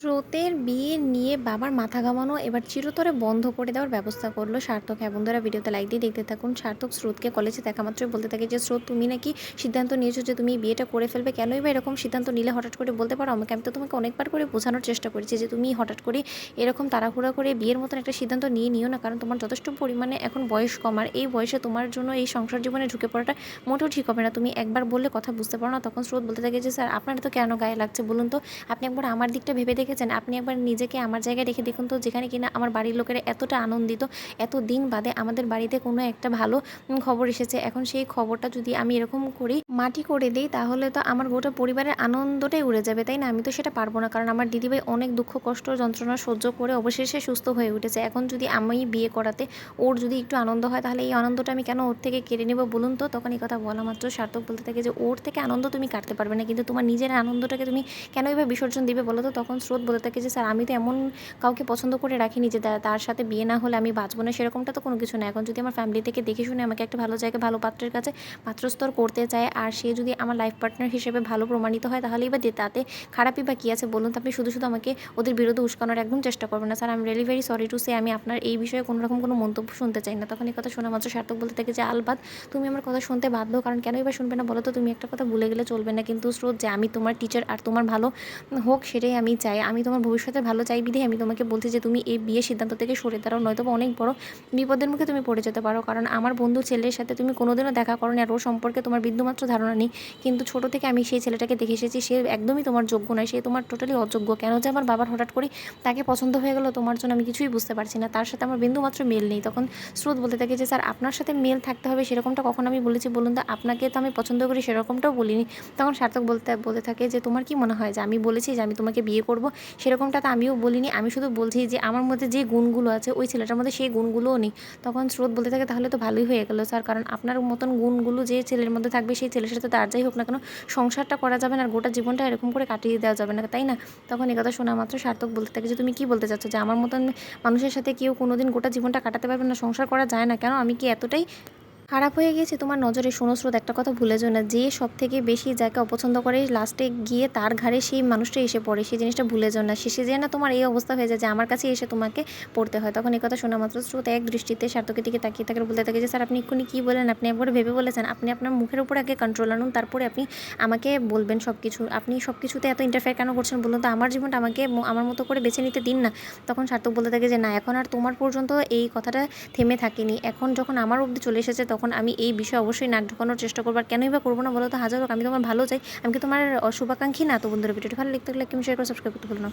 স্রোতের বিয়ে নিয়ে বাবার মাথা ঘামানো এবার চিরতরে বন্ধ করে দেওয়ার ব্যবস্থা করলো সার্থক। হ্যাঁ বন্ধুরা, ভিডিওতে লাইক দিয়ে দেখতে থাকুন। সার্থক স্রোতকে কলেজে দেখা মাত্রই বলতে থাকে যে স্রোত, তুমি নাকি সিদ্ধান্ত নিয়েছো যে তুমি বিয়েটা করে ফেলবে, কেনই বা এরকম সিদ্ধান্ত নিলে হঠাৎ করে বলতে পারো আমাকে? আমি তো তোমাকে অনেকবার করে বোঝানোর চেষ্টা করেছি যে তুমি হঠাৎ করে এরকম তাড়াহুড়া করে বিয়ের মতন একটা সিদ্ধান্ত নিও না, কারণ তোমার যথেষ্ট পরিমাণে এখন বয়স কম, আর এই বয়সে তোমার জন্য এই সংসার জীবনে ঢুকে পড়াটা মোটেও ঠিক হবে না। তুমি একবার বললে কথা বুঝতে পারো না। তখন স্রোত বলতে থাকে যে স্যার, আপনার তো কেন গায়ে লাগছে বলুন তো? আপনি একবার আমার দিকটা ভেবে দেখেছেন? আপনি একবার নিজেকে আমার জায়গায় রেখে দেখুন তো, যেখানে কিনা আমার বাড়ির লোকেরা এতটা আনন্দিত, এত দিন বাদে আমাদের বাড়িতে কোনো একটা ভালো খবর এসেছে। এখন সেই খবরটা যদি আমি এরকম করি, মাটি করে দিই, তাহলে তো আমার গোটা পরিবারের আনন্দটাই উড়ে যাবে, তাই না? আমি তো সেটা পারবো না, কারণ আমার দিদিভাই অনেক দুঃখ কষ্ট যন্ত্রণা সহ্য করে অবশেষে সুস্থ হয়ে উঠেছে। এখন যদি আমি বিয়ে করাতে ওর যদি একটু আনন্দ হয়, তাহলে এই আনন্দটা আমি কেন ওর থেকে কেড়ে নেবো বলুন তো? তখন এই কথা বলা মাত্র সার্থক বলতে থাকে যে ওর থেকে আনন্দ তুমি কাটতে পারবে না, কিন্তু তোমার নিজের আনন্দটাকে তুমি কেন এবার বিসর্জন দিবে বলো তো? তখন স্রোত বলতে থাকে যে স্যার, আমি তো এমন কাউকে পছন্দ করে রাখিনি যে তার সাথে বিয়ে না হলে আমি বাঁচবো না, সেরকমটা তো কোনো কিছু না। এখন যদি আমার ফ্যামিলি থেকে দেখে শুনে আমাকে একটা ভালো জায়গায় ভালো পাত্রের কাছে পাত্রস্তর করতে চায়, আর সে যদি আমার লাইফ পার্টনার হিসেবে ভালো প্রমাণিত হয়, তাহলেই বা তাতে খারাপই বা কী আছে বলুন তো? আপনি শুধু শুধু আমাকে ওদের বিরুদ্ধে উস্কানোর একদম চেষ্টা করবেন না। স্যার, আমি really very sorry to say, আমি আপনার এই বিষয়ে কোনো রকম কোনো মন্তব্য শুনতে চাই না। তখন এই কথা শোনা মাত্র সার্থক বলতে থাকে যে আলবাত তুমি আমার কথা শুনতে বাধ্য, কারণ কেনই বা শুনবে না বলো তো? তুমি একটা কথা ভুলে গেলে চলবে না কিন্তু স্রোত, যে আমি তোমার টিচার, আর তোমার ভালো হোক সেটাই আমি চাই। আমি তোমার ভবিষ্যতে ভালো চাই বিধায় আমি তোমাকে বলছি যে তুমি এই বিয়ের সিদ্ধান্ত থেকে সরে দাঁড়াও, নয়তো অনেক বড় বিপদের মুখে তুমি পড়ে যেতে পারো। কারণ আমার বন্ধু ছেলের সাথে তুমি কোনোদিনও দেখা করো নি, আর ওর সম্পর্কে তোমার বিন্দুমাত্র ধারণা নেই। কিন্তু ছোটো থেকে আমি সেই ছেলেটাকে দেখে এসেছি, সে একদমই তোমার যোগ্য নয়, সে তোমার টোটালি অযোগ্য। কেন যে আমার বাবার হঠাৎ করে তাকে পছন্দ হয়ে গেলো তোমার জন্য, আমি কিছুই বুঝতে পারছি না। তার সাথে আমার বিন্দুমাত্র মেল নেই। তখন স্রোত বলতে থাকে যে স্যার, আপনার সাথে মেল থাকতে হবে সেরকমটা কখন আমি বলেছি বলুন তো? আপনাকে তো আমি পছন্দ করি সেরকমটাও বলিনি। তখন সার্থক বলতে থাকে যে তোমার কি মনে হয় যে আমি বলেছি যে আমি তোমাকে বিয়ে করব? সেরকমটা তো আমিও বলিনি। আমি শুধু বলছি যে আমার মধ্যে যে গুণগুলো আছে ওই ছেলেটার মধ্যে সেই গুণগুলোও নেই। তখন স্রোত বলতে থাকে তাহলে তো ভালোই হয়ে গেল স্যার, কারণ আপনার মতন গুণগুলো যে ছেলের মধ্যে থাকবে, সেই ছেলের সাথে তার যাই হোক না কেন সংসারটা করা যাবে না, আর গোটা জীবনটা এরকম করে কাটিয়ে দেওয়া যাবে না, তাই না? তখন একথা শোনা মাত্র সার্থক বলতে থাকে যে তুমি কি বলতে চাচ্ছ, যে আমার মতন মানুষের সাথে কেউ কোনোদিন গোটা জীবনটা কাটাতে পারবে না, সংসার করা যায় না? কেন আমি কি এতটাই খারাপ হয়ে গিয়েছে তোমার নজরে? শোনো স্রোত, একটা কথা ভুলে যেও না, যে সব থেকে বেশি যাকে অপছন্দ করে লাস্টে গিয়ে তার ঘাড়ে সেই মানুষটা এসে পড়ে, সেই জিনিসটা ভুলে যেও না। শেষে যেয়ে না তোমার এই অবস্থা হয়ে যায় যে আমার কাছে এসে তোমাকে পড়তে হয়। তখন এই কথা শোনা মাত্র স্রোত এক দৃষ্টিতে সার্থকের দিকে তাকিয়ে থাকে, বলতে থাকে যে স্যার, আপনি এক্ষুনি কী বলেন? আপনি একবার ভেবে বলেছেন? আপনি আপনার মুখের উপর আগে কন্ট্রোল আনুন, তারপরে আপনি আমাকে বলবেন সব কিছু। আপনি সব কিছুতে এত ইন্টারফেয়ার কেন করছেন বলুন তো? আমার জীবনটা আমাকে আমার মতো করে বেছে নিতে দিন না। তখন সার্থক বলতে থাকে যে না, এখন আর তোমার পর্যন্ত এই কথাটা থেমে থাকেনি। এখন যখন আমার অবধি চলে এসেছে, তখন আমি এই বিষয়ে অবশ্যই নাক ঢোকানোর চেষ্টা করবো। আর কেনই বা করবো না বলো তো? হাজার হোক আমি তোমার ভালো চাই, আমি কি তোমার শুভাকাঙ্ক্ষী না? তো বন্ধুরা, ভিডিওটি ভালো লাগলে লাইক, শেয়ার করে সাবস্ক্রাইব করতে ভুলো না।